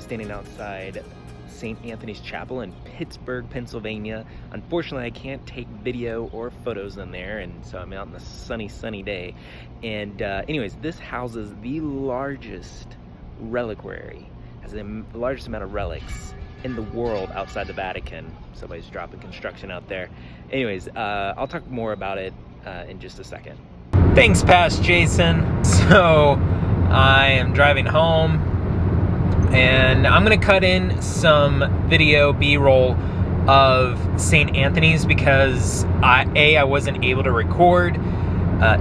standing outside St. Anthony's Chapel in Pittsburgh, Pennsylvania. Unfortunately, I can't take video or photos in there, and so I'm out on a sunny day. And anyways, this houses the largest reliquary, has the largest amount of relics in the world outside the Vatican. Somebody's dropping construction out there. Anyways, I'll talk more about it in just a second. Thanks, Past Jason. So I am driving home, and I'm gonna cut in some video B-roll of St. Anthony's because I wasn't able to record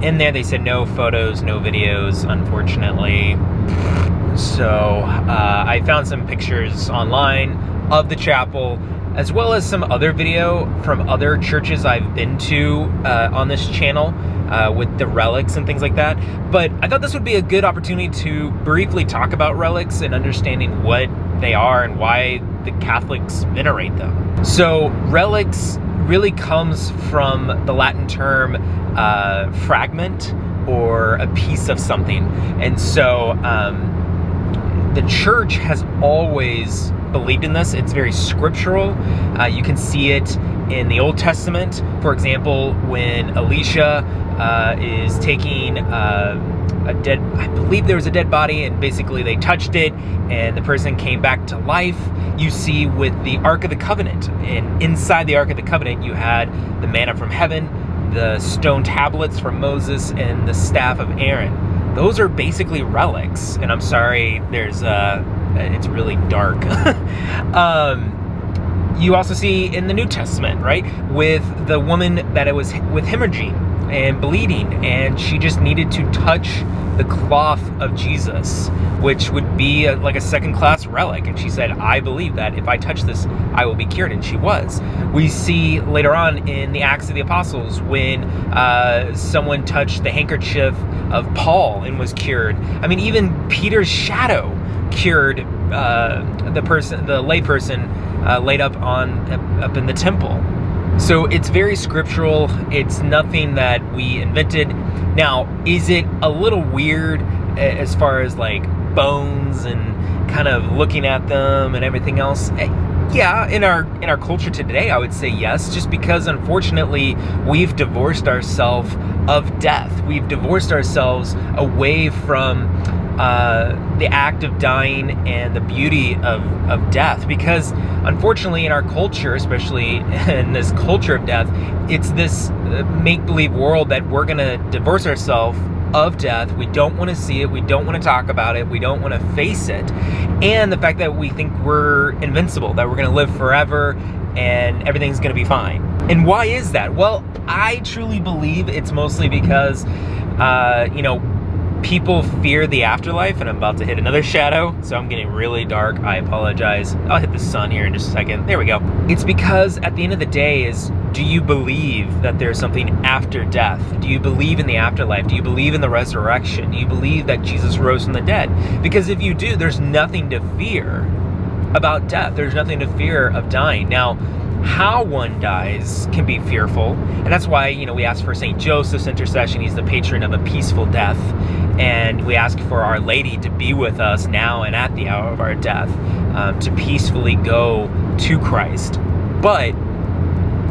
in there. They said no photos, no videos, unfortunately. So I found some pictures online of the chapel, as well as some other video from other churches I've been to on this channel with the relics and things like that. But I thought this would be a good opportunity to briefly talk about relics and understanding what they are and why the Catholics venerate them. So relics really comes from the Latin term fragment, or a piece of something. And so the church has always believed in this. It's very scriptural. You can see it in the Old Testament. For example, when Elisha is taking a dead, I believe there was a dead body, and basically they touched it and the person came back to life. You see with the Ark of the Covenant, and inside the Ark of the Covenant you had the manna from heaven, the stone tablets from Moses, and the staff of Aaron. Those are basically relics. And I'm sorry, it's really dark. You also see in the New Testament, right, with the woman that it was with hemorrhaging and bleeding, and she just needed to touch the cloth of Jesus, which would be like a second-class relic. And she said, I believe that if I touch this, I will be cured. And she was. We see later on in the Acts of the Apostles when someone touched the handkerchief of Paul and was cured. I mean, even Peter's shadow cured the layperson laid up in the temple. So it's very scriptural. It's nothing that we invented. Now, is it a little weird as far as like bones and kind of looking at them and everything else? Yeah, in our culture today, I would say yes, just because unfortunately we've divorced ourselves of death. We've divorced ourselves away from the act of dying and the beauty of death, because unfortunately in our culture, especially in this culture of death, it's this make-believe world that we're gonna divorce ourselves of death. We don't want to see it. We don't want to talk about it. We don't want to face it. And the fact that we think we're invincible, that we're going to live forever and everything's going to be fine. And why is that? Well, I truly believe it's mostly because, people fear the afterlife, and I'm about to hit another shadow, so I'm getting really dark. I apologize. I'll hit the sun here in just a second. There we go. It's because at the end of the day do you believe that there's something after death? Do you believe in the afterlife? Do you believe in the resurrection? Do you believe that Jesus rose from the dead? Because if you do, there's nothing to fear about death. There's nothing to fear of dying. Now, how one dies can be fearful, and that's why we ask for St. Joseph's intercession. He's the patron of a peaceful death, and we ask for Our Lady to be with us now and at the hour of our death, to peacefully go to Christ. But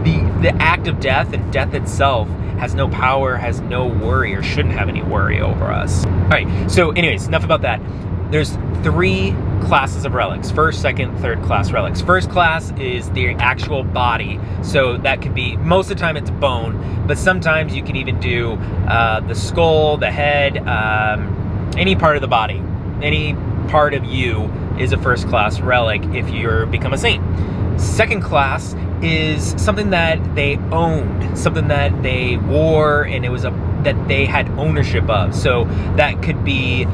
the act of death and death itself has no power, has no worry, or shouldn't have any worry over us. All right, so anyways, enough about that. There's 3 classes of relics: first, second, third class relics. First class is the actual body. So that could be, most of the time it's bone, but sometimes you can even do the skull, the head, any part of the body. Any part of you is a first class relic if you're become a saint. Second class is something that they owned, something that they wore, and it was that they had ownership of. So that could be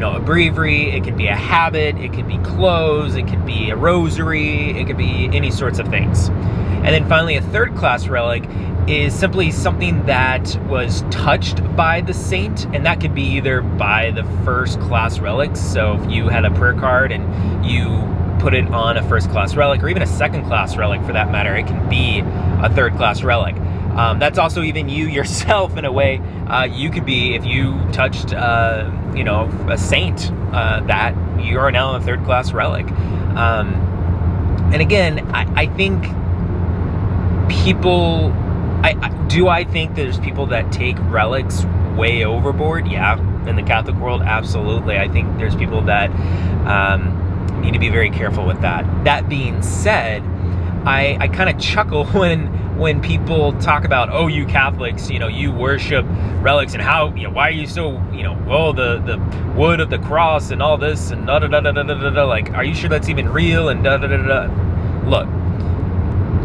a breviary, it could be a habit, it could be clothes, it could be a rosary, it could be any sorts of things. And then finally, a third class relic is simply something that was touched by the saint, and that could be either by the first class relics. So if you had a prayer card and you put it on a first class relic, or even a second class relic for that matter, it can be a third class relic. That's also even you yourself in a way. You could be, if you touched, a saint, that you are now a third-class relic. And again, I think people, I think there's people that take relics way overboard? Yeah, in the Catholic world, absolutely. I think there's people that need to be very careful with that. That being said, I kind of chuckle when people talk about, oh, you Catholics, you worship relics, and how, why are you so, the wood of the cross and all this and da da da da da da da. Like, are you sure that's even real? And da da da da. Look,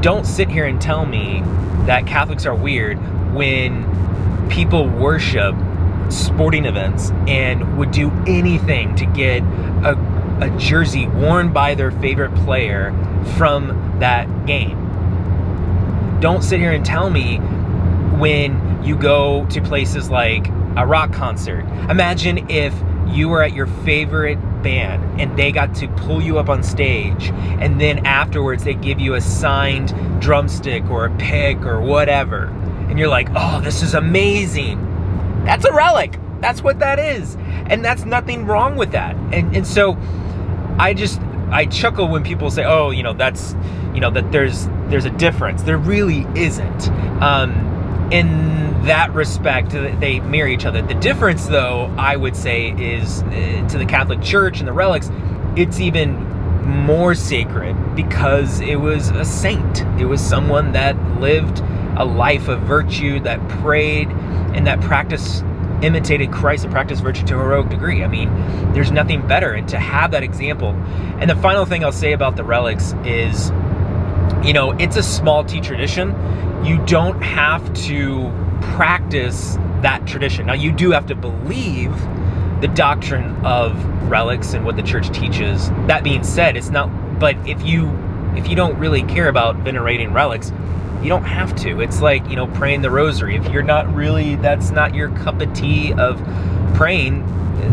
don't sit here and tell me that Catholics are weird when people worship sporting events and would do anything to get a jersey worn by their favorite player from that game. Don't sit here and tell me when you go to places like a rock concert. Imagine if you were at your favorite band and they got to pull you up on stage, and then afterwards they give you a signed drumstick or a pick or whatever, and you're like, oh, this is amazing. That's a relic. That's what that is. And that's nothing wrong with that. And so I chuckle when people say, oh, that's, that there's a difference. There really isn't. In that respect, they mirror each other. The difference, though, I would say, is to the Catholic Church and the relics, it's even more sacred because it was a saint. It was someone that lived a life of virtue, that prayed, and that imitated Christ and practiced virtue to a heroic degree. I mean, there's nothing better. And to have that example. And the final thing I'll say about the relics is, it's a small T tradition. You don't have to practice that tradition. Now, you do have to believe the doctrine of relics and what the church teaches. That being said, it's not, but if you don't really care about venerating relics, you don't have to. It's like, praying the rosary. If you're not really, that's not your cup of tea of praying,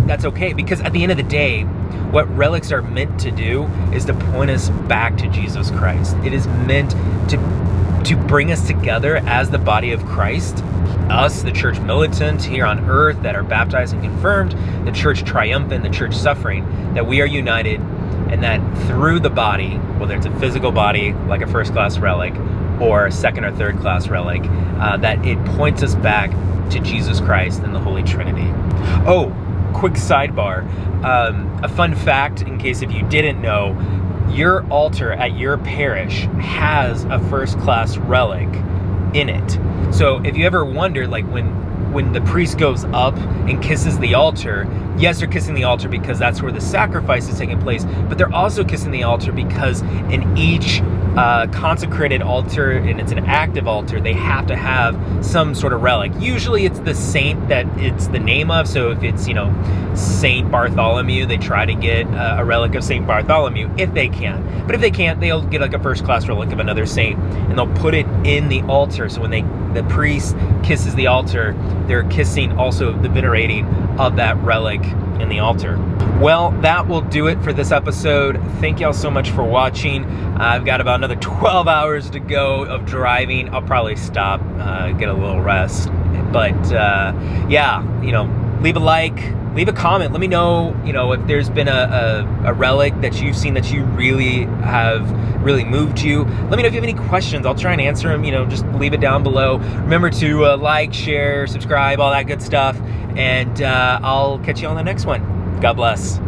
that's okay. Because at the end of the day, what relics are meant to do is to point us back to Jesus Christ. It is meant to bring us together as the body of Christ. Us, the church militant here on earth that are baptized and confirmed, the church triumphant, the church suffering, that we are united, and that through the body, whether it's a physical body like a first-class relic or a second or third-class relic, that it points us back to Jesus Christ and the Holy Trinity. Oh, quick sidebar. A fun fact, in case if you didn't know, your altar at your parish has a first-class relic in it. So if you ever wonder, like when the priest goes up and kisses the altar, yes, they're kissing the altar because that's where the sacrifice is taking place, but they're also kissing the altar because in each consecrated altar, and it's an active altar, they have to have some sort of relic. Usually it's the saint that it's the name of. So if it's, Saint Bartholomew, they try to get a relic of Saint Bartholomew if they can. But if they can't, they'll get like a first-class relic of another saint, and they'll put it in the altar. So when the priest kisses the altar, they're kissing also the venerating of that relic in the altar. Well, that will do it for this episode. Thank y'all so much for watching. I've got about another 12 hours to go of driving. I'll probably stop, get a little rest. But yeah, leave a like, leave a comment. Let me know, if there's been a relic that you've seen that you really moved you. Let me know if you have any questions. I'll try and answer them. Just leave it down below. Remember to like, share, subscribe, all that good stuff. And I'll catch you on the next one. God bless.